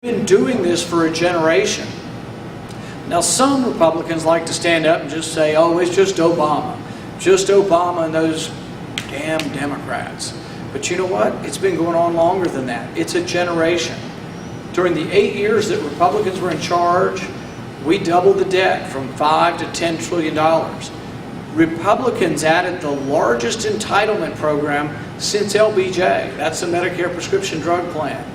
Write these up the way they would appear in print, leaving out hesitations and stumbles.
Been doing this for a generation. Now, some Republicans like to stand up and just say, oh, it's just Obama and those damn Democrats. But you know what? It's been going on longer than that. It's a generation. During the 8 years that Republicans were in charge, we doubled the debt from $5 to $10 trillion. Republicans added the largest entitlement program since LBJ. That's the Medicare prescription drug plan.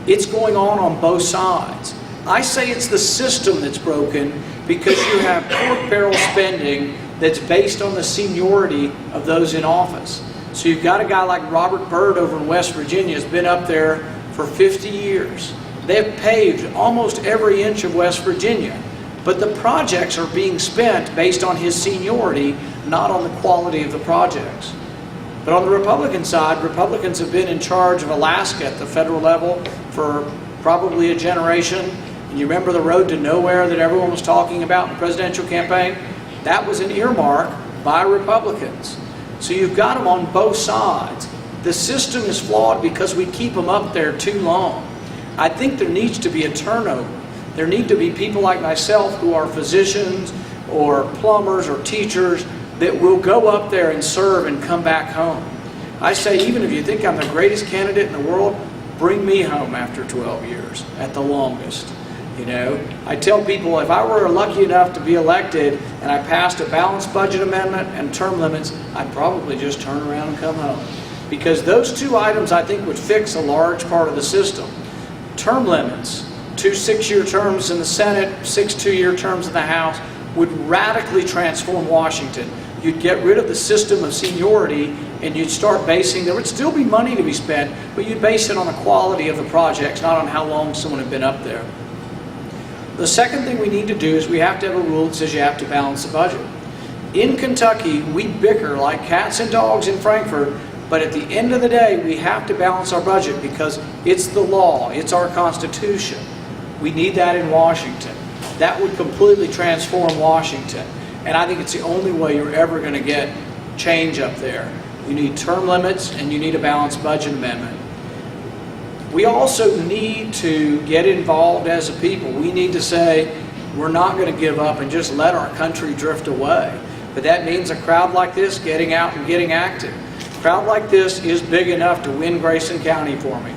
It's going on both sides. I say it's the system that's broken because you have pork barrel spending that's based on the seniority of those in office. So you've got a guy like Robert Byrd over in West Virginia has been up there for 50 years. They've paved almost every inch of West Virginia, but the projects are being spent based on his seniority, not on the quality of the projects. But on the Republican side, Republicans have been in charge of Alaska at the federal level for probably a generation. And you remember the road to nowhere that everyone was talking about in the presidential campaign? That was an earmark by Republicans. So you've got them on both sides. The system is flawed because we keep them up there too long. I think there needs to be a turnover. There need to be people like myself who are physicians or plumbers or teachers that will go up there and serve and come back home. I say, even if you think I'm the greatest candidate in the world, bring me home after 12 years at the longest. You know, I tell people if I were lucky enough to be elected and I passed a balanced budget amendment and term limits, I'd probably just turn around and come home. Because those two items I think would fix a large part of the system. Term limits, 2 6-year terms in the Senate, 6 2-year terms in the House, would radically transform Washington. You'd get rid of the system of seniority and you'd start basing, there would still be money to be spent, but you'd base it on the quality of the projects, not on how long someone had been up there. The second thing we need to do is we have to have a rule that says you have to balance the budget. In Kentucky, we bicker like cats and dogs in Frankfurt, but at the end of the day, we have to balance our budget because it's the law, it's our Constitution. We need that in Washington. That would completely transform Washington. And I think it's the only way you're ever going to get change up there. You need term limits and you need a balanced budget amendment. We also need to get involved as a people. We need to say, we're not going to give up and just let our country drift away. But that means a crowd like this getting out and getting active. A crowd like this is big enough to win Grayson County for me.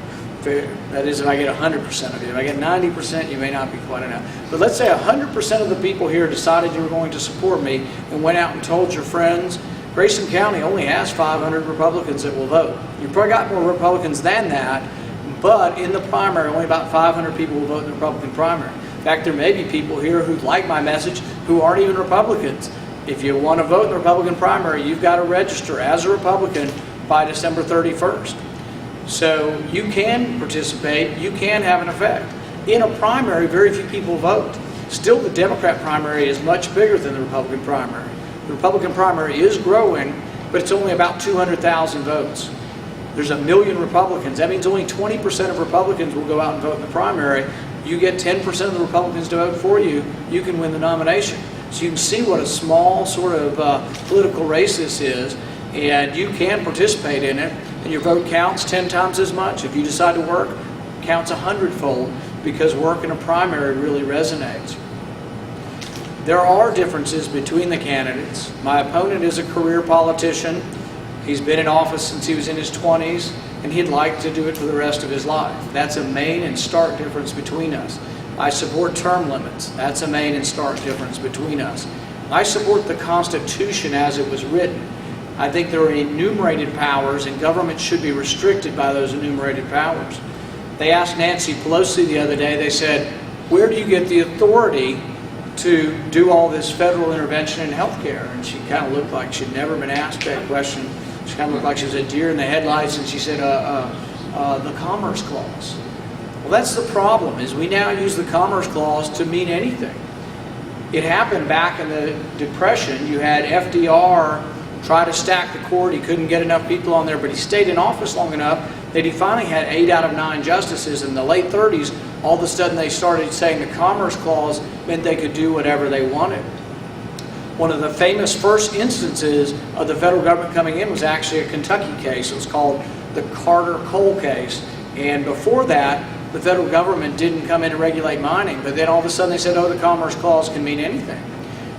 That is, if I get 100% of you. If I get 90%, you may not be quite enough. But let's say 100% of the people here decided you were going to support me and went out and told your friends. Grayson County only has 500 Republicans that will vote. You've probably got more Republicans than that, but in the primary, only about 500 people will vote in the Republican primary. In fact, there may be people here who like my message who aren't even Republicans. If you want to vote in the Republican primary, you've got to register as a Republican by December 31st. So you can participate, you can have an effect. In a primary, very few people vote. Still, the Democrat primary is much bigger than the Republican primary. The Republican primary is growing, but it's only about 200,000 votes. There's 1 million Republicans. That means only 20% of Republicans will go out and vote in the primary. You get 10% of the Republicans to vote for you, you can win the nomination. So you can see what a small sort of political race this is, and you can participate in it. And your vote counts 10 times as much. If you decide to work, it counts 100-fold because work in a primary really resonates. There are differences between the candidates. My opponent is a career politician. He's been in office since he was in his 20s, and he'd like to do it for the rest of his life. That's a main and stark difference between us. I support term limits. That's a main and stark difference between us. I support the Constitution as it was written. I think there are enumerated powers, and government should be restricted by those enumerated powers. They asked Nancy Pelosi the other day, they said, where do you get the authority to do all this federal intervention in health care? And she kind of looked like she'd never been asked that question. She kind of looked like she was a deer in the headlights, and she said, the Commerce Clause. Well, that's the problem, is we now use the Commerce Clause to mean anything. It happened back in the Depression. You had FDR try to stack the court. He couldn't get enough people on there, but he stayed in office long enough that he finally had 8 out of 9 justices. In the late 30s, all of a sudden they started saying the Commerce Clause meant they could do whatever they wanted. One of the famous first instances of the federal government coming in was actually a Kentucky case. It was called the Carter Coal case. And before that, the federal government didn't come in to regulate mining, but then all of a sudden they said, oh, the Commerce Clause can mean anything.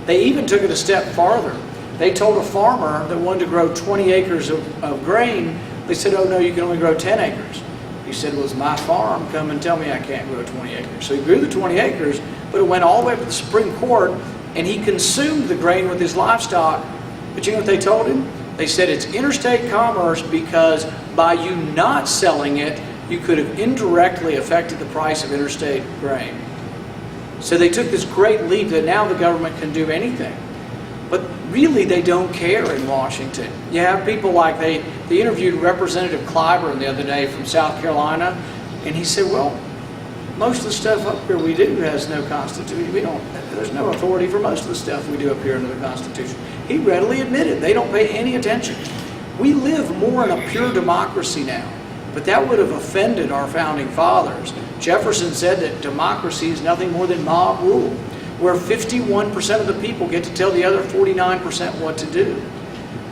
They even took it a step farther. They told a farmer that wanted to grow 20 acres of grain, they said, oh no, you can only grow 10 acres. He said, well, it's my farm, come and tell me I can't grow 20 acres. So he grew the 20 acres, but it went all the way up to the Supreme Court, and he consumed the grain with his livestock. But you know what they told him? They said it's interstate commerce because by you not selling it, you could have indirectly affected the price of interstate grain. So they took this great leap that now the government can do anything. But really they don't care in Washington. You have people like, they interviewed Representative Clyburn the other day from South Carolina, and he said, well, most of the stuff up here we do has no Constitution. There's no authority for most of the stuff we do up here under the Constitution. He readily admitted they don't pay any attention. We live more in a pure democracy now, but that would have offended our founding fathers. Jefferson said that democracy is nothing more than mob rule, where 51% of the people get to tell the other 49% what to do.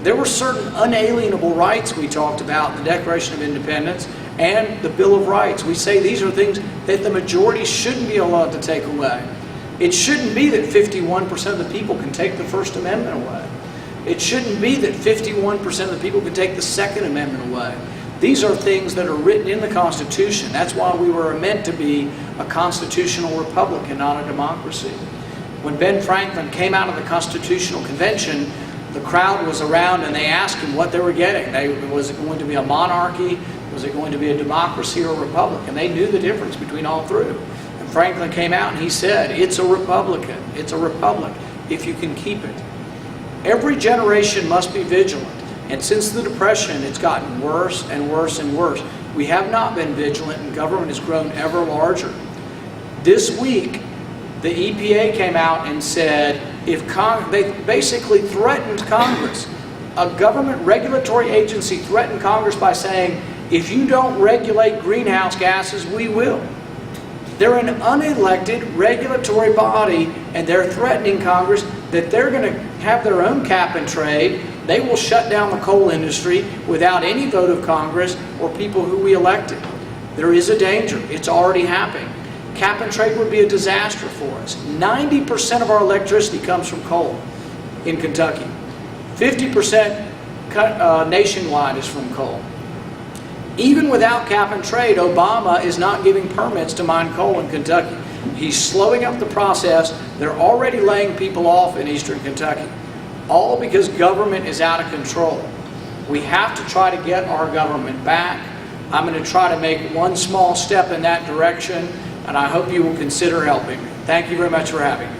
There were certain unalienable rights we talked about in the Declaration of Independence and the Bill of Rights. We say these are things that the majority shouldn't be allowed to take away. It shouldn't be that 51% of the people can take the First Amendment away. It shouldn't be that 51% of the people can take the Second Amendment away. These are things that are written in the Constitution. That's why we were meant to be a constitutional republic and not a democracy. When Ben Franklin came out of the Constitutional Convention, the crowd was around and they asked him what they were getting. Was it going to be a monarchy? Was it going to be a democracy or a republic? And they knew the difference between all three. And Franklin came out and he said, it's a republican. It's a republic if you can keep it. Every generation must be vigilant. And since the Depression, it's gotten worse and worse and worse. We have not been vigilant and government has grown ever larger. This week, the EPA came out and said, they basically threatened Congress. A government regulatory agency threatened Congress by saying, if you don't regulate greenhouse gases, we will. They're an unelected regulatory body, and they're threatening Congress that they're going to have their own cap and trade. They will shut down the coal industry without any vote of Congress or people who we elected. There is a danger. It's already happening. Cap and trade would be a disaster for us. 90% of our electricity comes from coal in Kentucky. 50% nationwide is from coal. Even without cap and trade, Obama is not giving permits to mine coal in Kentucky. He's slowing up the process. They're already laying people off in eastern Kentucky. All because government is out of control. We have to try to get our government back. I'm going to try to make one small step in that direction, and I hope you will consider helping me. Thank you very much for having me.